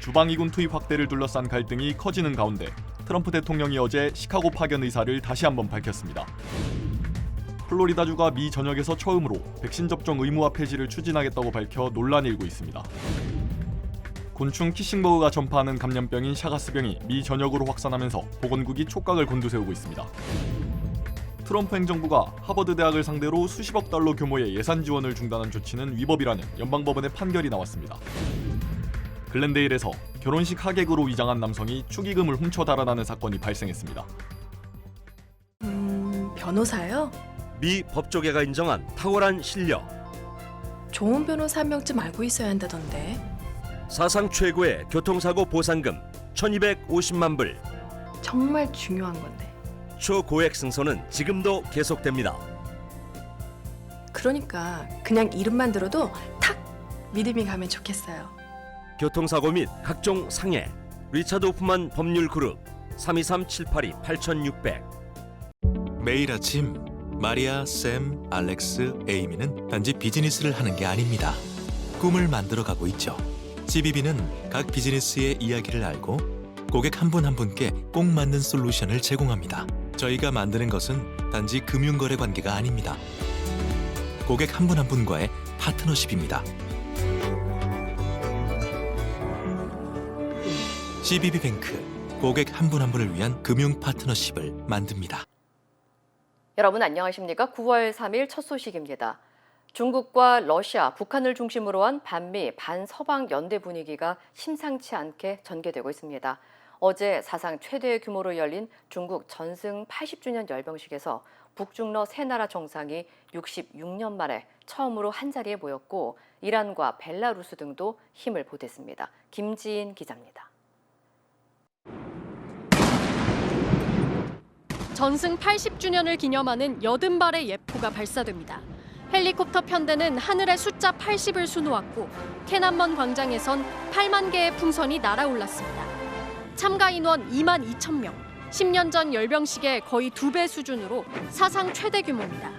주방위군 투입 확대를 둘러싼 갈등이 커지는 가운데 트럼프 대통령이 어제 시카고 파견 의사를 다시 한번 밝혔습니다. 플로리다주가 미 전역에서 처음으로 백신 접종 의무화 폐지를 추진하겠다고 밝혀 논란이 일고 있습니다. 곤충 키싱버그가 전파하는 감염병인 샤가스병이 미 전역으로 확산하면서 보건국이 촉각을 곤두세우고 있습니다. 트럼프 행정부가 하버드 대학을 상대로 수십억 달러 규모의 예산 지원을 중단한 조치는 위법이라는 연방법원의 판결이 나왔습니다. 글렌데일에서 결혼식 하객으로 위장한 남성이 축의금을 훔쳐 달아나는 사건이 발생했습니다. 변호사요? 미 법조계가 인정한 탁월한 실력. 좋은 변호사 한 명쯤 알고 있어야 한다던데. 사상 최고의 교통사고 보상금 1,250만 불. 정말 중요한 건데. 초고액 승소는 지금도 계속됩니다. 그러니까 그냥 이름만 들어도 탁 믿음이 가면 좋겠어요. 교통사고 및 각종 상해. 리차드 호프만 법률그룹 323-782-8600. 매일 아침 마리아, 샘, 알렉스, 에이미는 단지 비즈니스를 하는 게 아닙니다. 꿈을 만들어가고 있죠. CBB는 각 비즈니스의 이야기를 알고 고객 한 분 한 분께 꼭 맞는 솔루션을 제공합니다. 저희가 만드는 것은 단지 금융거래 관계가 아닙니다. 고객 한 분 한 분과의 파트너십입니다. CBB뱅크, 고객 한 분 한 분을 위한 금융 파트너십을 만듭니다. 여러분 안녕하십니까? 9월 3일 첫 소식입니다. 중국과 러시아, 북한을 중심으로 한 반미, 반서방 연대 분위기가 심상치 않게 전개되고 있습니다. 어제 사상 최대 규모로 열린 중국 전승 80주년 열병식에서 북중러 세 나라 정상이 66년 만에 처음으로 한자리에 모였고 이란과 벨라루스 등도 힘을 보탰습니다. 김지인 기자입니다. 전승 80주년을 기념하는 80발의 예포가 발사됩니다. 헬리콥터 편대는 하늘에 숫자 80을 수놓았고天安문 광장에선 8만 개의 풍선이 날아올랐습니다. 참가 인원 2만 2천 명, 10년 전 열병식의 거의 2배 수준으로 사상 최대 규모입니다.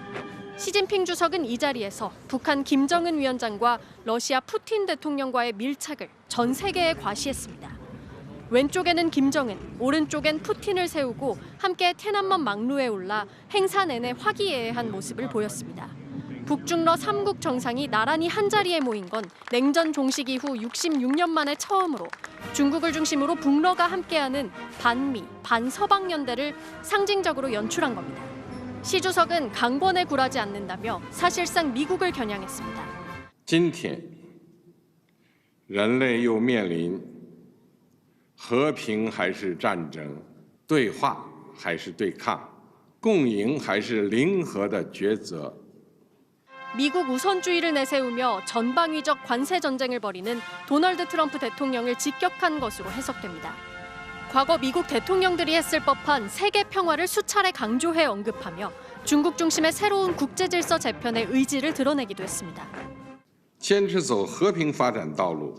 시진핑 주석은 이 자리에서 북한 김정은 위원장과 러시아 푸틴 대통령과의 밀착을 전 세계에 과시했습니다. 왼쪽에는 김정은, 오른쪽엔 푸틴을 세우고 함께天安문 막루에 올라 행사 내내 화기애애한 모습을 보였습니다. 북중러 3국 정상이 나란히 한자리에 모인 건 냉전 종식 이후 66년 만에 처음으로 중국을 중심으로 북러가 함께하는 반미, 반서방 연대를 상징적으로 연출한 겁니다. 시 주석은 강권에 굴하지 않는다며 사실상 미국을 겨냥했습니다. 今天人类又面临和平还是战争，对话还是对抗，共赢还是零和的抉择。 미국 우선주의를 내세우며 전방위적 관세 전쟁을 벌이는 도널드 트럼프 대통령을 직격한 것으로 해석됩니다. 과거 미국 대통령들이 했을 법한 세계 평화를 수차례 강조해 언급하며 중국 중심의 새로운 국제 질서 재편의 의지를 드러내기도 했습니다. 坚持走和平发展道路，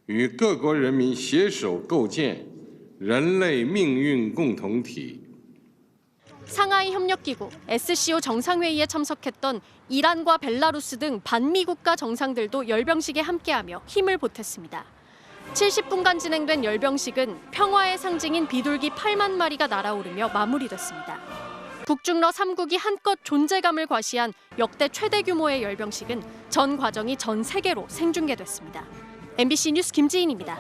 与各国人民携手构建人类命运共同体。 상하이 협력기구 SCO 정상회의에 참석했던 이란과 벨라루스 등 반미 국가 정상들도 열병식에 함께하며 힘을 보탰습니다. 70분간 진행된 열병식은 평화의 상징인 비둘기 8만 마리가 날아오르며 마무리됐습니다. 북중러 3국이 한껏 존재감을 과시한 역대 최대 규모의 열병식은 전 과정이 전 세계로 생중계됐습니다. MBC 뉴스 김지인입니다.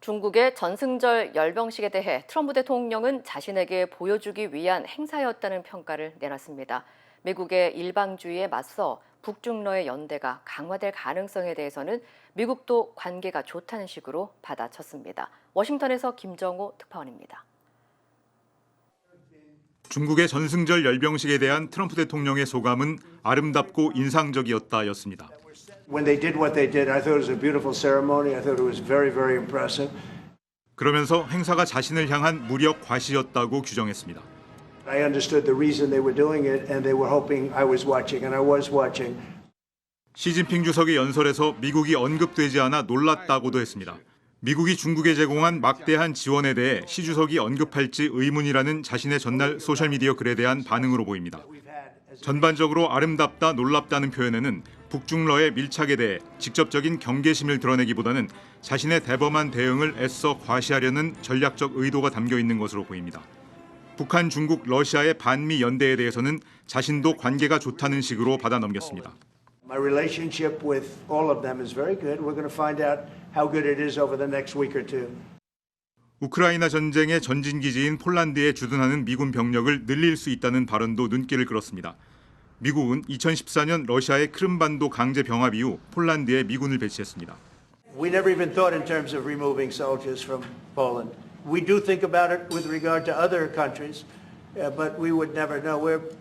중국의 전승절 열병식에 대해 트럼프 대통령은 자신에게 보여주기 위한 행사였다는 평가를 내놨습니다. 미국의 일방주의에 맞서 북중러의 연대가 강화될 가능성에 대해서는 미국도 관계가 좋다는 식으로 받아쳤습니다. 워싱턴에서 김정호 특파원입니다. 중국의 전승절 열병식에 대한 트럼프 대통령의 소감은 아름답고 인상적이었다였습니다. When they did what they did, I thought it was a beautiful ceremony. I thought it was very, very impressive. 그러면서 행사가 자신을 향한 무력 과시였다고 규정했습니다. I understood the reason they were doing it, and they were hoping I was watching, and I was watching. 시진핑 주석의 연설에서 미국이 언급되지 않아 놀랐다고도 했습니다. 미국이 중국에 제공한 막대한 지원에 대해 시 주석이 언급할지 의문이라는 자신의 전날 소셜미디어 글에 대한 반응으로 보입니다. 전반적으로 아름답다, 놀랍다는 표현에는 북중러의 밀착에 대해 직접적인 경계심을 드러내기보다는 자신의 대범한 대응을 애써 과시하려는 전략적 의도가 담겨 있는 것으로 보입니다. 북한, 중국, 러시아의 반미 연대에 대해서는 자신도 관계가 좋다는 식으로 받아 넘겼습니다. My relationship with all of them is very good. We're going to find out how good it is over the next week or two. 우크라이나 전쟁의 전진 기지인 폴란드에 주둔하는 미군 병력을 늘릴 수 있다는 발언도 눈길을 끌었습니다. 미국은 2014년 러시아의 크림반도 강제 병합 이후 폴란드에 미군을 배치했습니다. We never even thought in terms of removing soldiers from Poland. We do think about it with regard to other countries, but we would never know.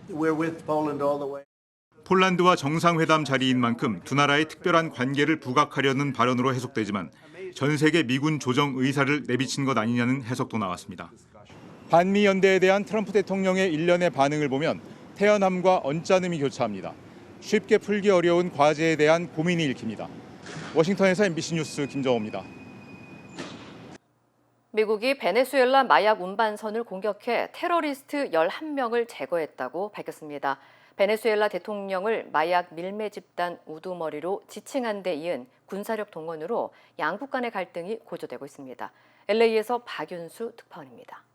We're with Poland all the way. 폴란드와 정상회담 자리인 만큼 두 나라의 특별한 관계를 부각하려는 발언으로 해석되지만 전 세계 미군 조정 의사를 내비친 것 아니냐는 해석도 나왔습니다. 반미 연대에 대한 트럼프 대통령의 일련의 반응을 보면 태연함과 언짢음이 교차합니다. 쉽게 풀기 어려운 과제에 대한 고민이 읽힙니다. 워싱턴에서 MBC 뉴스 김정호입니다. 미국이 베네수엘라 마약 운반선을 공격해 테러리스트 11명을 제거했다고 밝혔습니다. 베네수엘라 대통령을 마약 밀매 집단 우두머리로 지칭한 데 이은 군사력 동원으로 양국 간의 갈등이 고조되고 있습니다. LA에서 박윤수 특파원입니다.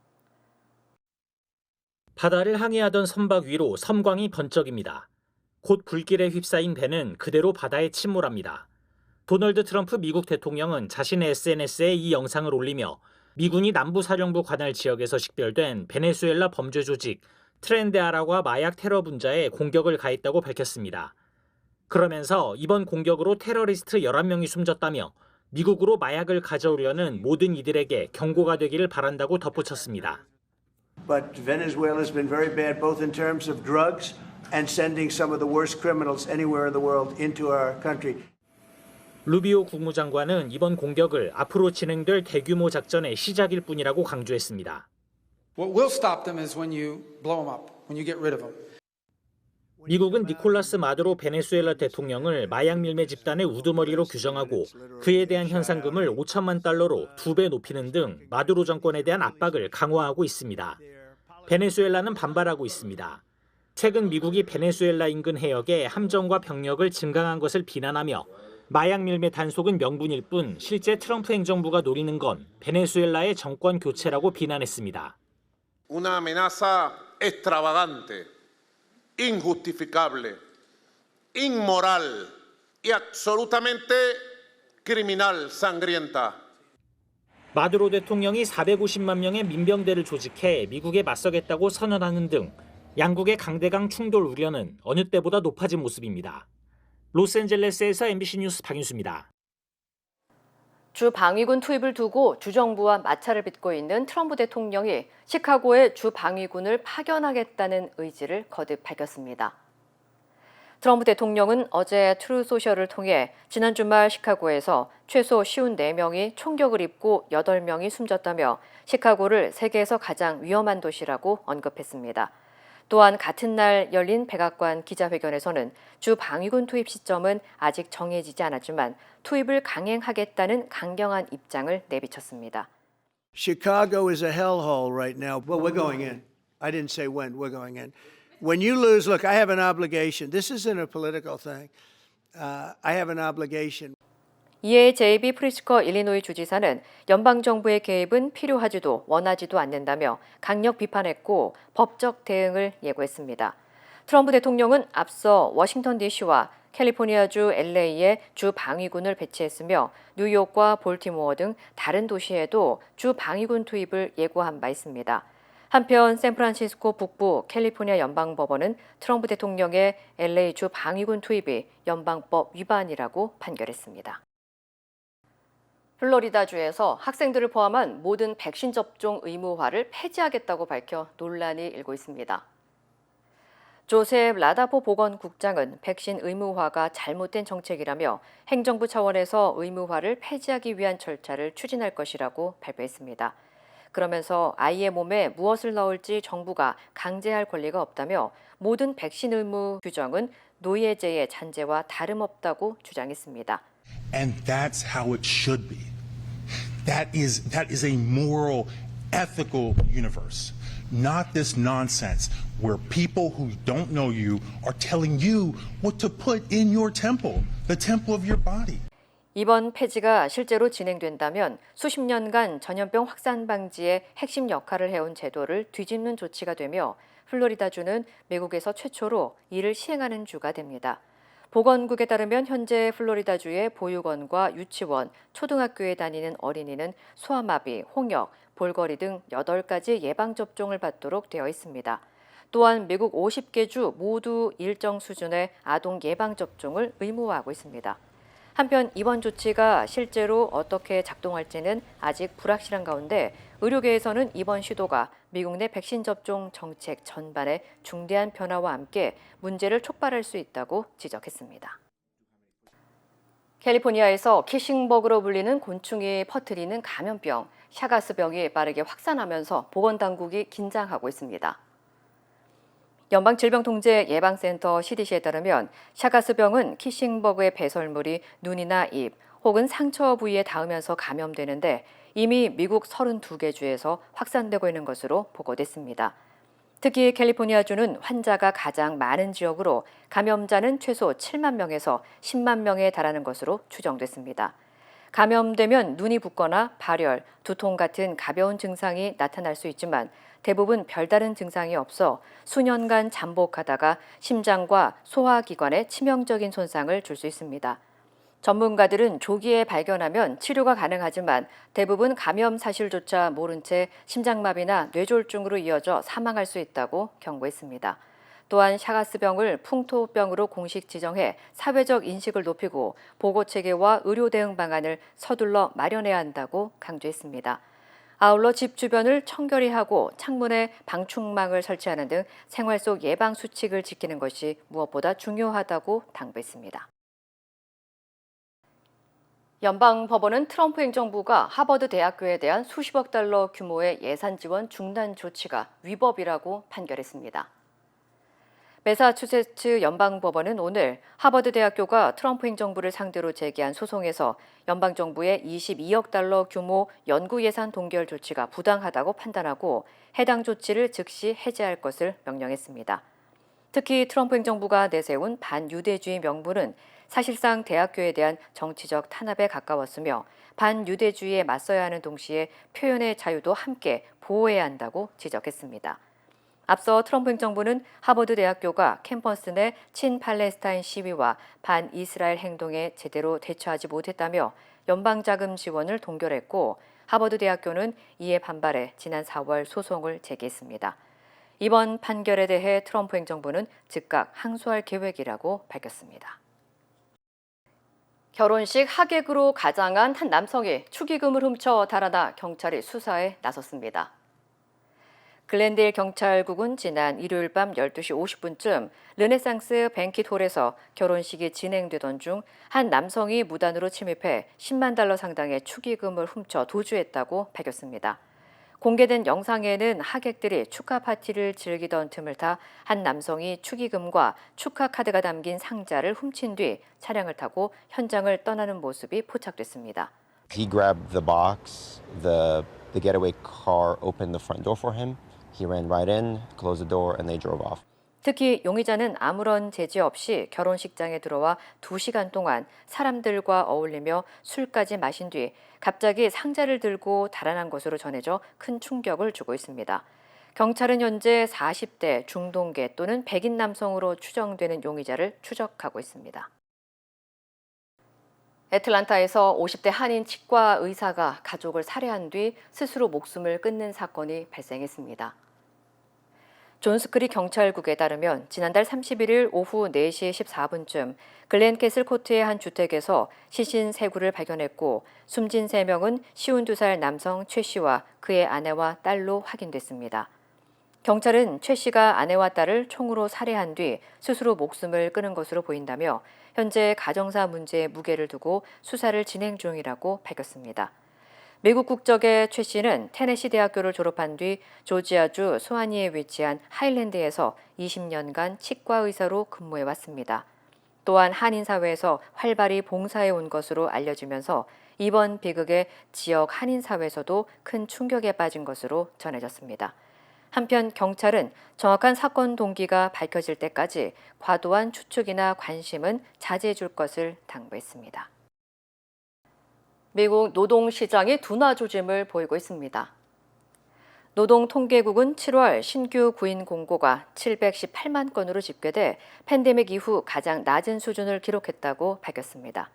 바다를 항해하던 선박 위로 섬광이 번쩍입니다. 곧 불길에 휩싸인 배는 그대로 바다에 침몰합니다. 도널드 트럼프 미국 대통령은 자신의 SNS에 이 영상을 올리며 미군이 남부사령부 관할 지역에서 식별된 베네수엘라 범죄 조직 트렌데아라과 마약 테러 분자에 공격을 가했다고 밝혔습니다. 그러면서 이번 공격으로 테러리스트 11명이 숨졌다며 미국으로 마약을 가져오려는 모든 이들에게 경고가 되기를 바란다고 덧붙였습니다. But Venezuela has been very bad both in terms of drugs and sending some of the worst criminals anywhere in the world into our country. 루비오 국무장관은 이번 공격을 앞으로 진행될 대규모 작전의 시작일 뿐이라고 강조했습니다. What will stop them is when you blow them up, when you get rid of them. 미국은 니콜라스 마두로 베네수엘라 대통령을 마약 밀매 집단의 우두머리로 규정하고 그에 대한 현상금을 5천만 달러로 2배 높이는 등 마두로 정권에 대한 압박을 강화하고 있습니다. 베네수엘라는 반발하고 있습니다. 최근 미국이 베네수엘라 인근 해역에 함정과 병력을 증강한 것을 비난하며 마약 밀매 단속은 명분일 뿐 실제 트럼프 행정부가 노리는 건 베네수엘라의 정권 교체라고 비난했습니다. Una amenaza extravagante, injustificable, inmoral y absolutamente criminal, sangrienta. 마두로 대통령이 450만 명의 민병대를 조직해 미국에 맞서겠다고 선언하는 등 양국의 강대강 충돌 우려는 어느 때보다 높아진 모습입니다. 로스앤젤레스에서 MBC 뉴스 박윤수입니다. 주 방위군 투입을 두고 주정부와 마찰을 빚고 있는 트럼프 대통령이 시카고에 주 방위군을 파견하겠다는 의지를 거듭 밝혔습니다. 트럼프 대통령은 어제 트루소셜을 통해 지난 주말 시카고에서 최소 54명이 총격을 입고 8명이 숨졌다며 시카고를 세계에서 가장 위험한 도시라고 언급했습니다. 또한 같은 날 열린 백악관 기자회견에서는 주 방위군 투입 시점은 아직 정해지지 않았지만 투입을 강행하겠다는 강경한 입장을 내비쳤습니다. Chicago is a hellhole right now. Well, we're going in. I didn't say when. We're going in. When you lose, look, I have an obligation. This isn't a political thing. I have an obligation. 이에 제이비 프리츠커 일리노이 주지사는 연방정부의 개입은 필요하지도 원하지도 않는다며 강력 비판했고 법적 대응을 예고했습니다. 트럼프 대통령은 앞서 워싱턴 DC와 캘리포니아주 LA에 주 방위군을 배치했으며 뉴욕과 볼티모어 등 다른 도시에도 주 방위군 투입을 예고한 바 있습니다. 한편 샌프란시스코 북부 캘리포니아 연방법원은 트럼프 대통령의 LA 주 방위군 투입이 연방법 위반이라고 판결했습니다. 플로리다주에서 학생들을 포함한 모든 백신 접종 의무화를 폐지하겠다고 밝혀 논란이 일고 있습니다. 조셉 라다포 보건국장은 백신 의무화가 잘못된 정책이라며 행정부 차원에서 의무화를 폐지하기 위한 절차를 추진할 것이라고 발표했습니다. 그러면서 아이의 몸에 무엇을 넣을지 정부가 강제할 권리가 없다며 모든 백신 의무 규정은 노예제의 잔재와 다름없다고 주장했습니다. And that's how it should be. That is a moral, ethical universe. not this nonsense where people who don't know you are telling you what to put in your temple, the temple of your body. 이번 폐지가 실제로 진행된다면 수십 년간 전염병 확산 방지에 핵심 역할을 해온 제도를 뒤집는 조치가 되며 플로리다주는 미국에서 최초로 이를 시행하는 주가 됩니다. 보건국에 따르면 현재 플로리다주의 보육원과 유치원, 초등학교에 다니는 어린이는 소아마비, 홍역, 볼거리 등 8가지 예방접종을 받도록 되어 있습니다. 또한 미국 50개 주 모두 일정 수준의 아동 예방접종을 의무화하고 있습니다. 한편 이번 조치가 실제로 어떻게 작동할지는 아직 불확실한 가운데 의료계에서는 이번 시도가 미국 내 백신 접종 정책 전반에 중대한 변화와 함께 문제를 촉발할 수 있다고 지적했습니다. 캘리포니아에서 키싱버그로 불리는 곤충이 퍼뜨리는 감염병, 샤가스병이 빠르게 확산하면서 보건당국이 긴장하고 있습니다. 연방질병통제예방센터 CDC에 따르면 샤가스병은 키싱버그의 배설물이 눈이나 입 혹은 상처 부위에 닿으면서 감염되는데 이미 미국 32개 주에서 확산되고 있는 것으로 보고됐습니다. 특히 캘리포니아주는 환자가 가장 많은 지역으로 감염자는 최소 7만 명에서 10만 명에 달하는 것으로 추정됐습니다. 감염되면 눈이 붓거나 발열, 두통 같은 가벼운 증상이 나타날 수 있지만 대부분 별다른 증상이 없어 수년간 잠복하다가 심장과 소화기관에 치명적인 손상을 줄 수 있습니다. 전문가들은 조기에 발견하면 치료가 가능하지만 대부분 감염 사실조차 모른 채 심장마비나 뇌졸중으로 이어져 사망할 수 있다고 경고했습니다. 또한 샤가스병을 풍토병으로 공식 지정해 사회적 인식을 높이고 보고체계와 의료 대응 방안을 서둘러 마련해야 한다고 강조했습니다. 아울러 집 주변을 청결히 하고 창문에 방충망을 설치하는 등 생활 속 예방 수칙을 지키는 것이 무엇보다 중요하다고 당부했습니다. 연방법원은 트럼프 행정부가 하버드 대학교에 대한 수십억 달러 규모의 예산 지원 중단 조치가 위법이라고 판결했습니다. 매사추세츠 연방법원은 오늘 하버드 대학교가 트럼프 행정부를 상대로 제기한 소송에서 연방정부의 22억 달러 규모 연구 예산 동결 조치가 부당하다고 판단하고 해당 조치를 즉시 해제할 것을 명령했습니다. 특히 트럼프 행정부가 내세운 반유대주의 명분은 사실상 대학교에 대한 정치적 탄압에 가까웠으며 반유대주의에 맞서야 하는 동시에 표현의 자유도 함께 보호해야 한다고 지적했습니다. 앞서 트럼프 행정부는 하버드 대학교가 캠퍼스 내 친팔레스타인 시위와 반이스라엘 행동에 제대로 대처하지 못했다며 연방자금 지원을 동결했고 하버드 대학교는 이에 반발해 지난 4월 소송을 제기했습니다. 이번 판결에 대해 트럼프 행정부는 즉각 항소할 계획이라고 밝혔습니다. 결혼식 하객으로 가장한 한 남성이 축의금을 훔쳐 달아나 경찰이 수사에 나섰습니다. 글렌데일 경찰국은 지난 일요일 밤 12시 50분쯤 르네상스 뱅킷홀에서 결혼식이 진행되던 중 한 남성이 무단으로 침입해 10만 달러 상당의 축의금을 훔쳐 도주했다고 밝혔습니다. 공개된 영상에는 하객들이 축하 파티를 즐기던 틈을 타 한 남성이 축의금과 축하 카드가 담긴 상자를 훔친 뒤 차량을 타고 현장을 떠나는 모습이 포착됐습니다. He grabbed the box, the getaway car opened the front door for him. He ran right in, closed the door, and they drove off. 특히 용의자는 아무런 제재 없이 결혼식장에 들어와 2시간 동안 사람들과 어울리며 술까지 마신 뒤 갑자기 상자를 들고 달아난 것으로 전해져 큰 충격을 주고 있습니다. 경찰은 현재 40대 중동계 또는 백인 남성으로 추정되는 용의자를 추적하고 있습니다. 애틀란타에서 50대 한인 치과 의사가 가족을 살해한 뒤 스스로 목숨을 끊는 사건이 발생했습니다. 존스크릭 경찰국에 따르면 지난달 31일 오후 4시 14분쯤 글렌캐슬 코트의 한 주택에서 시신 3구를 발견했고 숨진 3명은 52살 남성 최 씨와 그의 아내와 딸로 확인됐습니다. 경찰은 최 씨가 아내와 딸을 총으로 살해한 뒤 스스로 목숨을 끊은 것으로 보인다며 현재 가정사 문제에 무게를 두고 수사를 진행 중이라고 밝혔습니다. 미국 국적의 최 씨는 테네시 대학교를 졸업한 뒤 조지아주 소아니에 위치한 하일랜드에서 20년간 치과 의사로 근무해 왔습니다. 또한 한인 사회에서 활발히 봉사해 온 것으로 알려지면서 이번 비극에 지역 한인 사회에서도 큰 충격에 빠진 것으로 전해졌습니다. 한편 경찰은 정확한 사건 동기가 밝혀질 때까지 과도한 추측이나 관심은 자제해 줄 것을 당부했습니다. 미국 노동시장이 둔화 조짐을 보이고 있습니다. 노동통계국은 7월 신규 구인 공고가 718만 건으로 집계돼 팬데믹 이후 가장 낮은 수준을 기록했다고 밝혔습니다.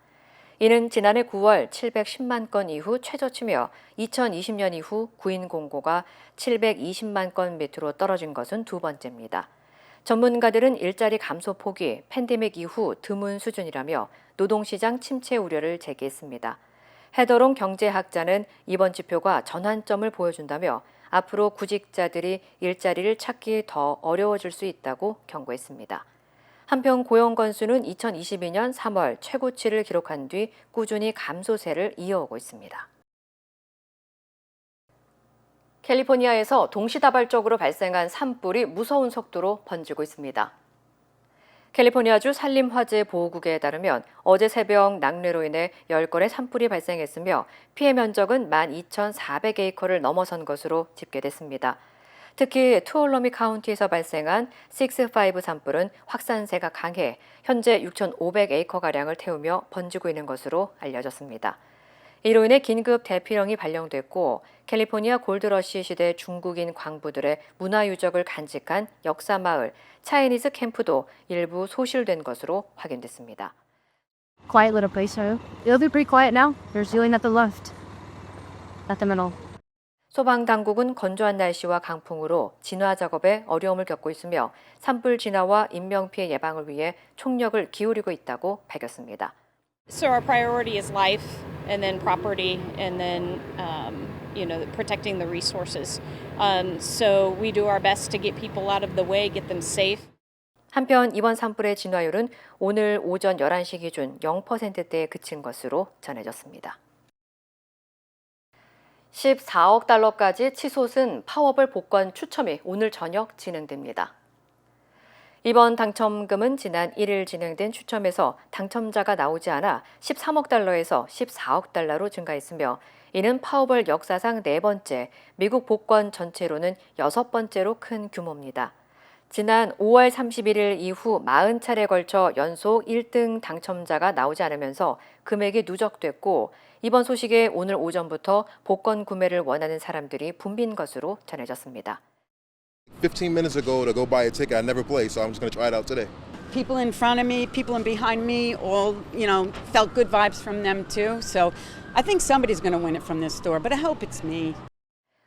이는 지난해 9월 710만 건 이후 최저치며 2020년 이후 구인 공고가 720만 건 밑으로 떨어진 것은 두 번째입니다. 전문가들은 일자리 감소 폭이 팬데믹 이후 드문 수준이라며 노동시장 침체 우려를 제기했습니다. 헤더롱 경제학자는 이번 지표가 전환점을 보여준다며 앞으로 구직자들이 일자리를 찾기 더 어려워질 수 있다고 경고했습니다. 한편 고용 건수는 2022년 3월 최고치를 기록한 뒤 꾸준히 감소세를 이어오고 있습니다. 캘리포니아에서 동시다발적으로 발생한 산불이 무서운 속도로 번지고 있습니다. 캘리포니아주 산림화재보호국에 따르면 어제 새벽 낙뢰로 인해 10건의 산불이 발생했으며 피해 면적은 12,400에이커를 넘어선 것으로 집계됐습니다. 특히 투올러미 카운티에서 발생한 6.5 산불은 확산세가 강해 현재 6,500에이커가량을 태우며 번지고 있는 것으로 알려졌습니다. 이로 인해 긴급 대피령이 발령됐고 캘리포니아 골드러시 시대 중국인 광부들의 문화유적을 간직한 역사마을 차이니즈 캠프도 일부 소실된 것으로 확인됐습니다. Quiet little place, so it'll be pretty quiet now. There's really nothing left. At the middle. 소방당국은 건조한 날씨와 강풍으로 진화 작업에 어려움을 겪고 있으며 산불 진화와 인명피해 예방을 위해 총력을 기울이고 있다고 밝혔습니다. So our priority is life and then property and then protecting the resources. So we do our best to get people out of the way, get them safe. 한편 이번 산불의 진화율은 오늘 오전 11시 기준 0%대에 그친 것으로 전해졌습니다. 14억 달러까지 치솟은 파워볼 복권 추첨이 오늘 저녁 진행됩니다. 이번 당첨금은 지난 1일 진행된 추첨에서 당첨자가 나오지 않아 13억 달러에서 14억 달러로 증가했으며 이는 파워볼 역사상 4번째, 미국 복권 전체로는 6번째로 큰 규모입니다. 지난 5월 31일 이후 40차례에 걸쳐 연속 1등 당첨자가 나오지 않으면서 금액이 누적됐고 이번 소식에 오늘 오전부터 복권 구매를 원하는 사람들이 붐빈 것으로 전해졌습니다. 15 minutes ago to go buy a ticket. I never played, so I'm just going to try it out today. People in front of me, people in behind me, all, felt good vibes from them too. So I think somebody's going to win it from this store, but I hope it's me.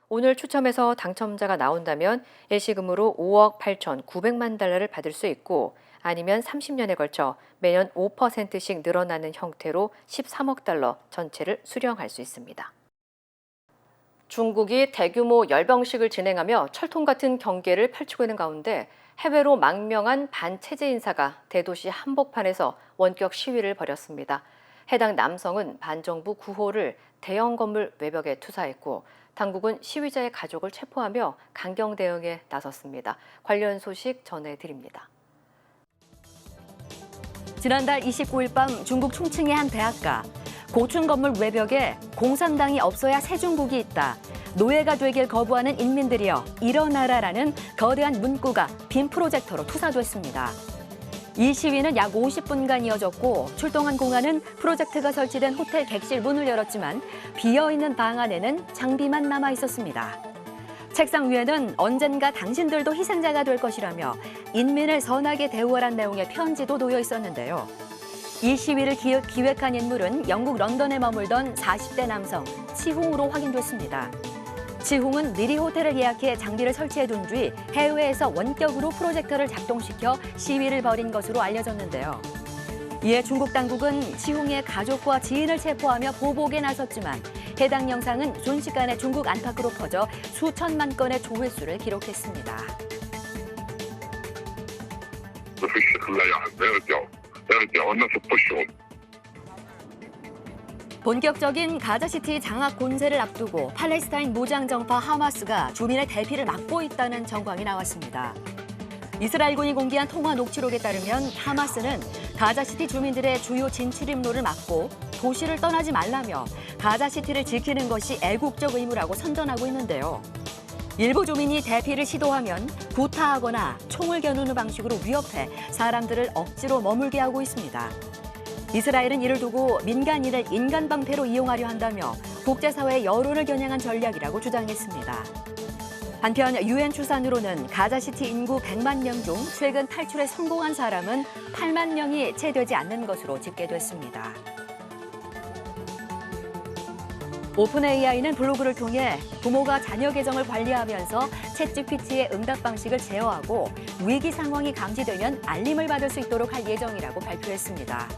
오늘 추첨에서 당첨자가 나온다면 예시금으로 5억 8,900만 달러를 받을 수 있고 아니면 30년에 걸쳐 매년 5%씩 늘어나는 형태로 13억 달러 전체를 수령할 수 있습니다. 중국이 대규모 열병식을 진행하며 철통 같은 경계를 펼치고 있는 가운데 해외로 망명한 반체제 인사가 대도시 한복판에서 원격 시위를 벌였습니다. 해당 남성은 반정부 구호를 대형 건물 외벽에 투사했고 당국은 시위자의 가족을 체포하며 강경 대응에 나섰습니다. 관련 소식 전해드립니다. 지난달 29일 밤 중국 충칭의 한 대학가. 고층 건물 외벽에 공산당이 없어야 새 중국이 있다. 노예가 되길 거부하는 인민들이여 일어나라라는 거대한 문구가 빔 프로젝터로 투사됐습니다. 이 시위는 약 50분간 이어졌고 출동한 공안은 프로젝트가 설치된 호텔 객실 문을 열었지만 비어있는 방 안에는 장비만 남아 있었습니다. 책상 위에는 언젠가 당신들도 희생자가 될 것이라며 인민을 선하게 대우하란 내용의 편지도 놓여 있었는데요. 이 시위를 기획한 인물은 영국 런던에 머물던 40대 남성 치홍으로 확인됐습니다. 치홍은 미리 호텔을 예약해 장비를 설치해둔 뒤 해외에서 원격으로 프로젝터를 작동시켜 시위를 벌인 것으로 알려졌는데요. 이에 중국 당국은 치홍의 가족과 지인을 체포하며 보복에 나섰지만 해당 영상은 순식간에 중국 안팎으로 퍼져 수천만 건의 조회수를 기록했습니다. 본격적인 가자시티 장악 공세를 앞두고 팔레스타인 무장정파 하마스가 주민의 대피를 막고 있다는 정황이 나왔습니다. 이스라엘군이 공개한 통화 녹취록에 따르면 하마스는 가자시티 주민들의 주요 진출 임로를 막고 도시를 떠나지 말라며 가자시티를 지키는 것이 애국적 의무라고 선전하고 있는데요. 일부 주민이 대피를 시도하면 구타하거나 총을 겨누는 방식으로 위협해 사람들을 억지로 머물게 하고 있습니다. 이스라엘은 이를 두고 민간인을 인간 방패로 이용하려 한다며 국제사회의 여론을 겨냥한 전략이라고 주장했습니다. 한편 유엔 추산으로는 가자시티 인구 100만 명 중 최근 탈출에 성공한 사람은 8만 명이 채 되지 않는 것으로 집계됐습니다. 오픈 AI는 블로그를 통해 부모가 자녀 계정을 관리하면서 챗GPT의 응답 방식을 제어하고 위기 상황이 감지되면 알림을 받을 수 있도록 할 예정이라고 발표했습니다.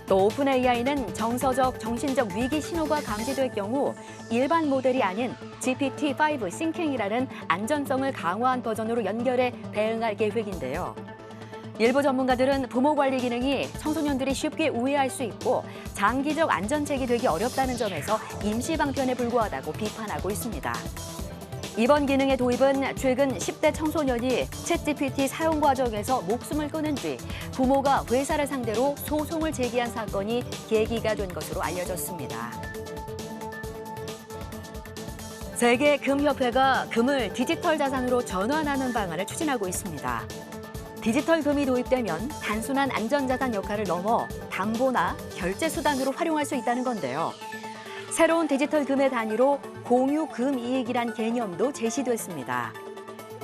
또 오픈 AI는 정서적, 정신적 위기 신호가 감지될 경우 일반 모델이 아닌 GPT-5 싱킹이라는 안전성을 강화한 버전으로 연결해 대응할 계획인데요. 일부 전문가들은 부모 관리 기능이 청소년들이 쉽게 우회할 수 있고 장기적 안전책이 되기 어렵다는 점에서 임시 방편에 불과하다고 비판하고 있습니다. 이번 기능의 도입은 최근 10대 청소년이 챗GPT 사용 과정에서 목숨을 끊은 뒤 부모가 회사를 상대로 소송을 제기한 사건이 계기가 된 것으로 알려졌습니다. 세계금협회가 금을 디지털 자산으로 전환하는 방안을 추진하고 있습니다. 디지털 금이 도입되면 단순한 안전자산 역할을 넘어 담보나 결제 수단으로 활용할 수 있다는 건데요. 새로운 디지털 금의 단위로 공유 금 이익이란 개념도 제시됐습니다.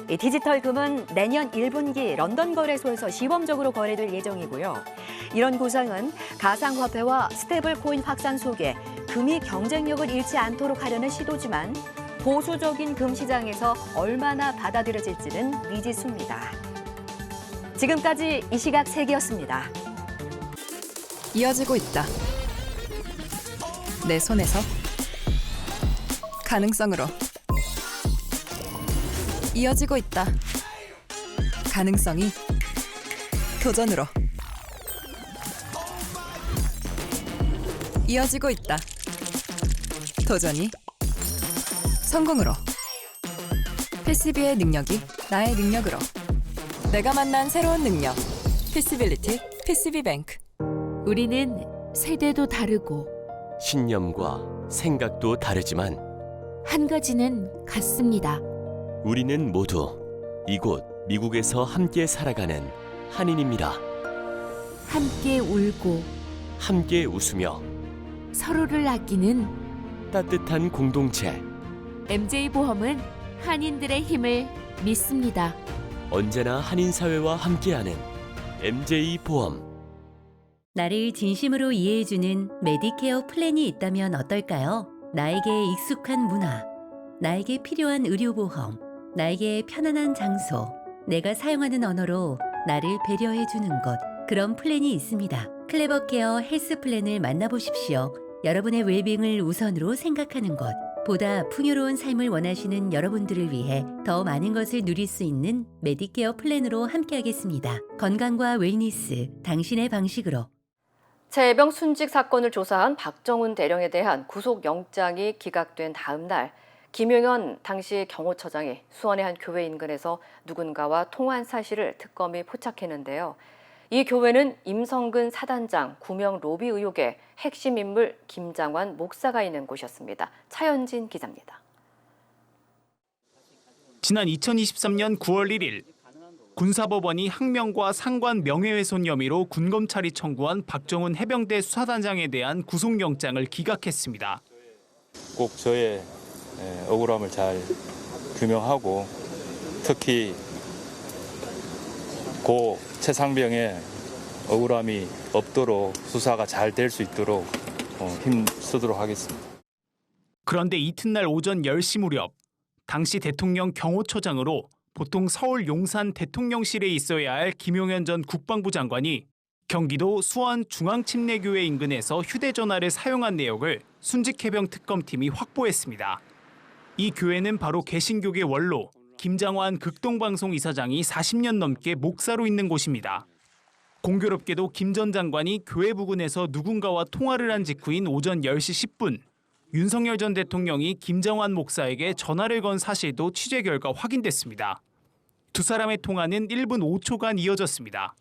이 디지털 금은 내년 1분기 런던 거래소에서 시범적으로 거래될 예정이고요. 이런 구상은 가상화폐와 스테이블 코인 확산 속에 금이 경쟁력을 잃지 않도록 하려는 시도지만 보수적인 금 시장에서 얼마나 받아들여질지는 미지수입니다. 지금까지 이 시각 세계였습니다. 이어지고 있다. 내 손에서 가능성으로 이어지고 있다. 가능성이 도전으로 이어지고 있다. 도전이 성공으로. 패시비의 능력이 나의 능력으로. 내가 만난 새로운 능력. 패시빌리티 패시비뱅크. 우리는 세대도 다르고 신념과 생각도 다르지만 한 가지는 같습니다. 우리는 모두 이곳 미국에서 함께 살아가는 한인입니다. 함께 울고 함께 웃으며 서로를 아끼는 따뜻한 공동체. MJ보험은 한인들의 힘을 믿습니다. 언제나 한인 사회와 함께하는 MJ보험. 나를 진심으로 이해해주는 메디케어 플랜이 있다면 어떨까요? 나에게 익숙한 문화, 나에게 필요한 의료보험, 나에게 편안한 장소, 내가 사용하는 언어로 나를 배려해주는 곳, 그런 플랜이 있습니다. 클레버케어 헬스 플랜을 만나보십시오. 여러분의 웰빙을 우선으로 생각하는 곳, 보다 풍요로운 삶을 원하시는 여러분들을 위해 더 많은 것을 누릴 수 있는 메디케어 플랜으로 함께하겠습니다. 건강과 웰니스, 당신의 방식으로. 최혜병 순직 사건을 조사한 박정훈 대령에 대한 구속영장이 기각된 다음 날 김용현 당시 경호처장이 수원의 한 교회 인근에서 누군가와 통화한 사실을 특검이 포착했는데요. 이 교회는 임성근 사단장 구명 로비 의혹의 핵심 인물 김장환 목사가 있는 곳이었습니다. 차현진 기자입니다. 지난 2023년 9월 1일 군사법원이 항명과 상관 명예훼손 혐의로 군검찰이 청구한 박정훈 해병대 수사단장에 대한 구속영장을 기각했습니다. 꼭 저의 억울함을 잘 규명하고 특히 고 최상병의 억울함이 없도록 수사가 잘 될 수 있도록 힘쓰도록 하겠습니다. 그런데 이튿날 오전 10시 무렵 당시 대통령 경호처장으로 보통 서울 용산 대통령실에 있어야 할 김용현 전 국방부 장관이 경기도 수원 중앙침례교회 인근에서 휴대전화를 사용한 내역을 순직해병 특검팀이 확보했습니다. 이 교회는 바로 개신교계 원로 김장환 극동방송 이사장이 40년 넘게 목사로 있는 곳입니다. 공교롭게도 김 전 장관이 교회 부근에서 누군가와 통화를 한 직후인 오전 10시 10분 윤석열 전 대통령이 김장환 목사에게 전화를 건 사실도 취재 결과 확인됐습니다. 두 사람의 통화는 1분 5초간 이어졌습니다.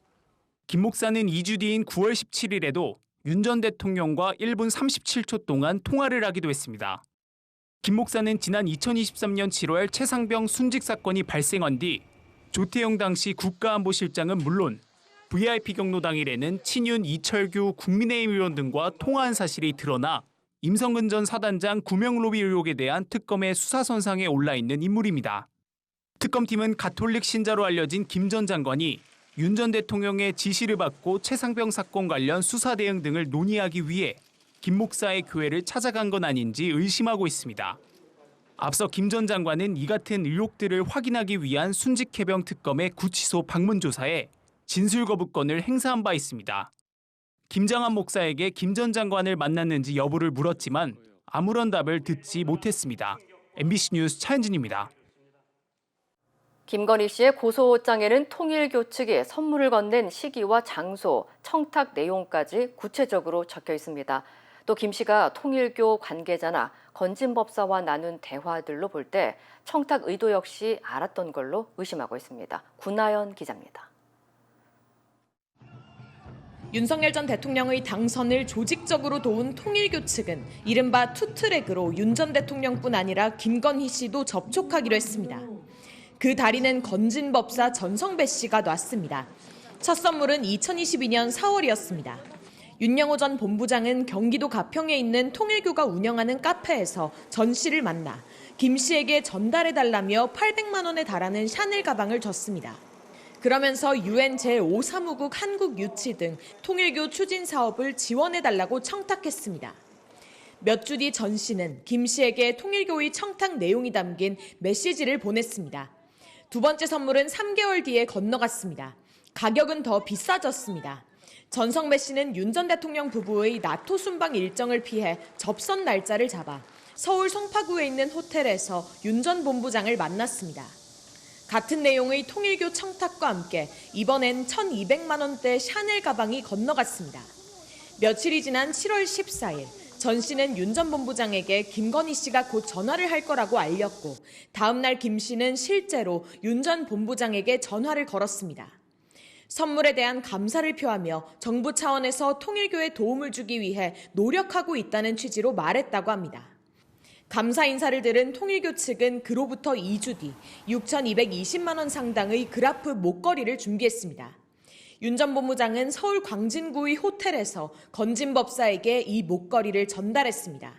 김 목사는 2주 뒤인 9월 17일에도 윤 전 대통령과 1분 37초 동안 통화를 하기도 했습니다. 김 목사는 지난 2023년 7월 최상병 순직 사건이 발생한 뒤 조태영 당시 국가안보실장은 물론 VIP 경로 당일에는 친윤 이철규 국민의힘 의원 등과 통화한 사실이 드러나 임성근 전 사단장 구명 로비 의혹에 대한 특검의 수사선상에 올라 있는 인물입니다. 특검팀은 가톨릭 신자로 알려진 김 전 장관이 윤 전 대통령의 지시를 받고 최상병 사건 관련 수사 대응 등을 논의하기 위해 김 목사의 교회를 찾아간 건 아닌지 의심하고 있습니다. 앞서 김 전 장관은 이 같은 의혹들을 확인하기 위한 순직 해병 특검의 구치소 방문 조사에 진술 거부권을 행사한 바 있습니다. 김장한 목사에게 김 전 장관을 만났는지 여부를 물었지만 아무런 답을 듣지 못했습니다. MBC 뉴스 차현진입니다. 김건희 씨의 고소장에는 통일교 측이 선물을 건넨 시기와 장소, 청탁 내용까지 구체적으로 적혀 있습니다. 또 김 씨가 통일교 관계자나 건진법사와 나눈 대화들로 볼 때 청탁 의도 역시 알았던 걸로 의심하고 있습니다. 구나연 기자입니다. 윤석열 전 대통령의 당선을 조직적으로 도운 통일교 측은 이른바 투트랙으로 윤 전 대통령뿐 아니라 김건희 씨도 접촉하기로 했습니다. 그 다리는 건진법사 전성배 씨가 놨습니다. 첫 선물은 2022년 4월이었습니다. 윤영호 전 본부장은 경기도 가평에 있는 통일교가 운영하는 카페에서 전 씨를 만나 김 씨에게 전달해달라며 800만 원에 달하는 샤넬 가방을 줬습니다. 그러면서 UN 제5사무국 한국 유치 등 통일교 추진 사업을 지원해달라고 청탁했습니다. 몇 주 뒤 전 씨는 김 씨에게 통일교의 청탁 내용이 담긴 메시지를 보냈습니다. 두 번째 선물은 3개월 뒤에 건너갔습니다. 가격은 더 비싸졌습니다. 전성배 씨는 윤 전 대통령 부부의 나토 순방 일정을 피해 접선 날짜를 잡아 서울 송파구에 있는 호텔에서 윤 전 본부장을 만났습니다. 같은 내용의 통일교 청탁과 함께 이번엔 1,200만 원대 샤넬 가방이 건너갔습니다. 며칠이 지난 7월 14일 전 씨는 윤 전 본부장에게 김건희 씨가 곧 전화를 할 거라고 알렸고 다음 날 김 씨는 실제로 윤 전 본부장에게 전화를 걸었습니다. 선물에 대한 감사를 표하며 정부 차원에서 통일교에 도움을 주기 위해 노력하고 있다는 취지로 말했다고 합니다. 감사 인사를 들은 통일교 측은 그로부터 2주 뒤 6,220만 원 상당의 그라프 목걸이를 준비했습니다. 윤 전 본부장은 서울 광진구의 호텔에서 건진법사에게 이 목걸이를 전달했습니다.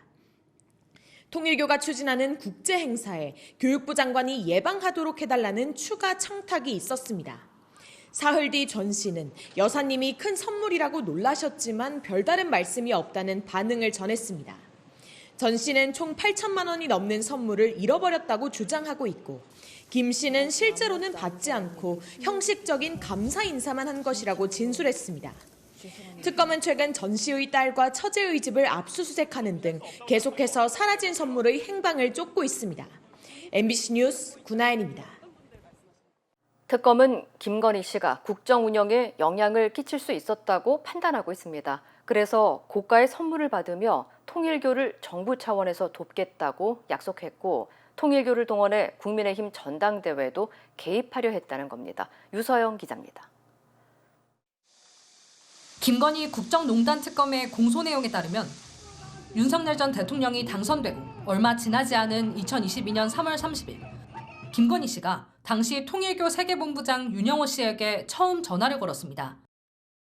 통일교가 추진하는 국제 행사에 교육부 장관이 예방하도록 해달라는 추가 청탁이 있었습니다. 사흘 뒤 전 씨는 여사님이 큰 선물이라고 놀라셨지만 별다른 말씀이 없다는 반응을 전했습니다. 전 씨는 총 8천만 원이 넘는 선물을 잃어버렸다고 주장하고 있고 김 씨는 실제로는 받지 않고 형식적인 감사 인사만 한 것이라고 진술했습니다. 특검은 최근 전 씨의 딸과 처제의 집을 압수수색하는 등 계속해서 사라진 선물의 행방을 쫓고 있습니다. MBC 뉴스 구나연입니다. 특검은 김건희 씨가 국정 운영에 영향을 끼칠 수 있었다고 판단하고 있습니다. 그래서 고가의 선물을 받으며 통일교를 정부 차원에서 돕겠다고 약속했고 통일교를 동원해 국민의힘 전당대회도 개입하려 했다는 겁니다. 유서영 기자입니다. 김건희 국정농단 특검의 공소 내용에 따르면 윤석열 전 대통령이 당선되고 얼마 지나지 않은 2022년 3월 30일 김건희 씨가 당시 통일교 세계본부장 윤영호 씨에게 처음 전화를 걸었습니다.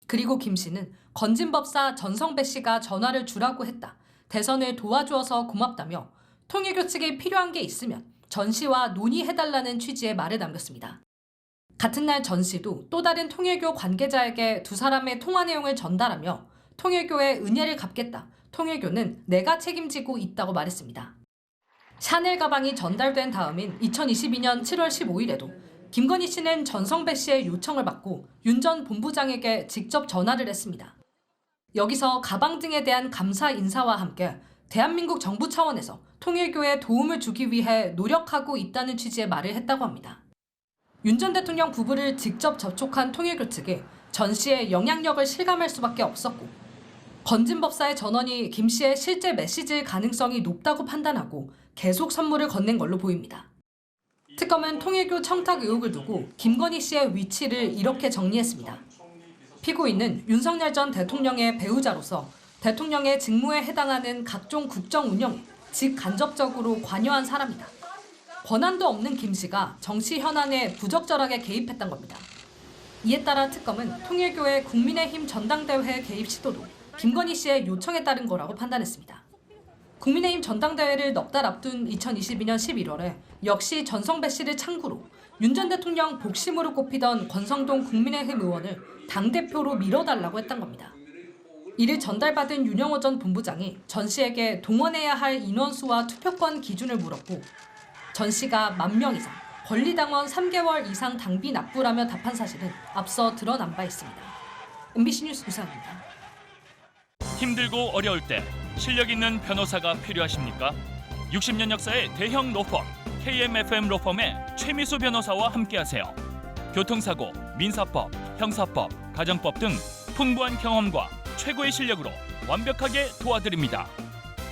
그리고 김 씨는 건진법사 전성배 씨가 전화를 주라고 했다. 대선을 도와주어서 고맙다며 통일교 측에 필요한 게 있으면 전 씨와 논의해달라는 취지의 말을 남겼습니다. 같은 날 전 씨도 또 다른 통일교 관계자에게 두 사람의 통화 내용을 전달하며 통일교의 은혜를 갚겠다. 통일교는 내가 책임지고 있다고 말했습니다. 샤넬 가방이 전달된 다음인 2022년 7월 15일에도 김건희 씨는 전성배 씨의 요청을 받고 윤 전 본부장에게 직접 전화를 했습니다. 여기서 가방 등에 대한 감사 인사와 함께 대한민국 정부 차원에서 통일교에 도움을 주기 위해 노력하고 있다는 취지의 말을 했다고 합니다. 윤 전 대통령 부부를 직접 접촉한 통일교 측이 전 씨의 영향력을 실감할 수밖에 없었고 건진법사의 전원이 김 씨의 실제 메시지일 가능성이 높다고 판단하고 계속 선물을 건넨 걸로 보입니다. 특검은 통일교 청탁 의혹을 두고 김건희 씨의 위치를 이렇게 정리했습니다. 피고인은 윤석열 전 대통령의 배우자로서 대통령의 직무에 해당하는 각종 국정 운영에 직간접적으로 관여한 사람이다. 권한도 없는 김 씨가 정치 현안에 부적절하게 개입했던 겁니다. 이에 따라 특검은 통일교의 국민의힘 전당대회 개입 시도도 김건희 씨의 요청에 따른 거라고 판단했습니다. 국민의힘 전당대회를 넉 달 앞둔 2022년 11월에 역시 전성배 씨를 창구로 윤 전 대통령 복심으로 꼽히던 권성동 국민의힘 의원을 당대표로 밀어달라고 했던 겁니다. 이를 전달받은 윤영호 전 본부장이 전 씨에게 동원해야 할 인원수와 투표권 기준을 물었고 전 씨가 10,000명 이상, 권리당원 3개월 이상 당비 납부라며 답한 사실은 앞서 드러난 바 있습니다. MBC 뉴스 유상입니다. 힘들고 어려울 때 실력 있는 변호사가 필요하십니까? 60년 역사의 대형 로펌 KMFM 로펌의 최미수 변호사와 함께하세요. 교통사고, 민사법, 형사법, 가정법 등 풍부한 경험과 최고의 실력으로 완벽하게 도와드립니다.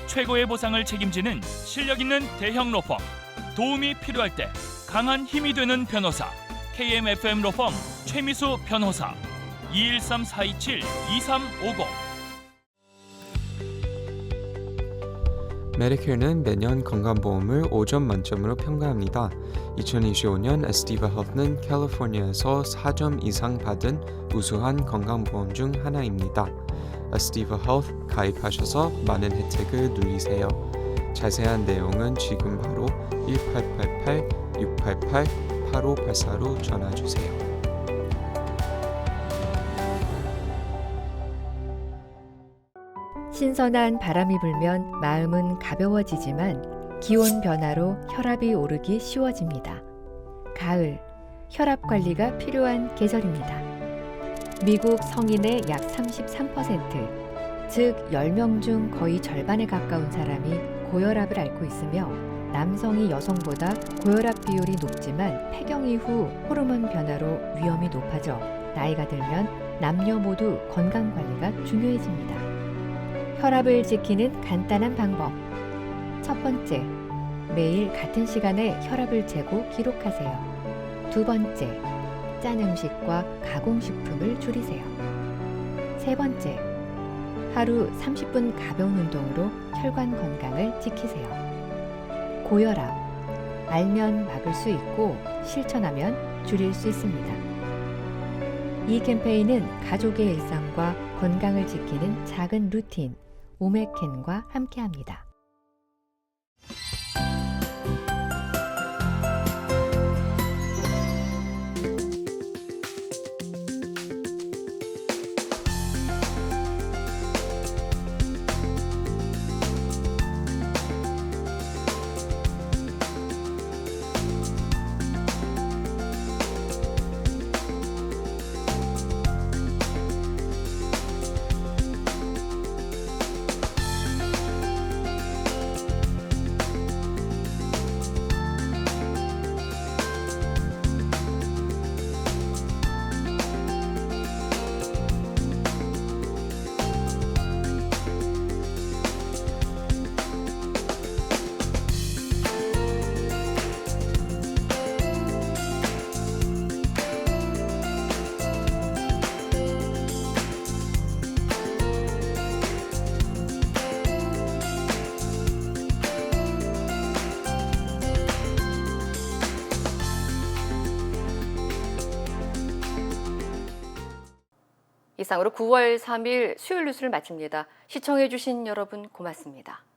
최고의 보상을 책임지는 실력 있는 대형 로펌, 도움이 필요할 때 강한 힘이 되는 변호사 KMFM 로펌 최미수 변호사 213-427-2350. 메디케어는 매년 건강보험을 5점 만점으로 평가합니다. 2025년 에스티바 헬스는 캘리포니아에서 4점 이상 받은 우수한 건강보험 중 하나입니다. 에스티바 헬스 가입하셔서 많은 혜택을 누리세요. 자세한 내용은 지금 바로 1888-688-8584로 전화주세요. 신선한 바람이 불면 마음은 가벼워지지만 기온 변화로 혈압이 오르기 쉬워집니다. 가을, 혈압 관리가 필요한 계절입니다. 미국 성인의 약 33%, 즉 10명 중 거의 절반에 가까운 사람이 고혈압을 앓고 있으며 남성이 여성보다 고혈압 비율이 높지만 폐경 이후 호르몬 변화로 위험이 높아져 나이가 들면 남녀 모두 건강 관리가 중요해집니다. 혈압을 지키는 간단한 방법. 첫 번째, 매일 같은 시간에 혈압을 재고 기록하세요. 두 번째, 짠 음식과 가공식품을 줄이세요. 세 번째, 하루 30분 가벼운 운동으로 혈관 건강을 지키세요. 고혈압, 알면 막을 수 있고 실천하면 줄일 수 있습니다. 이 캠페인은 가족의 일상과 건강을 지키는 작은 루틴, 오메켄과 함께합니다. 이상으로 9월 3일 수요일 뉴스를 마칩니다. 시청해주신 여러분 고맙습니다.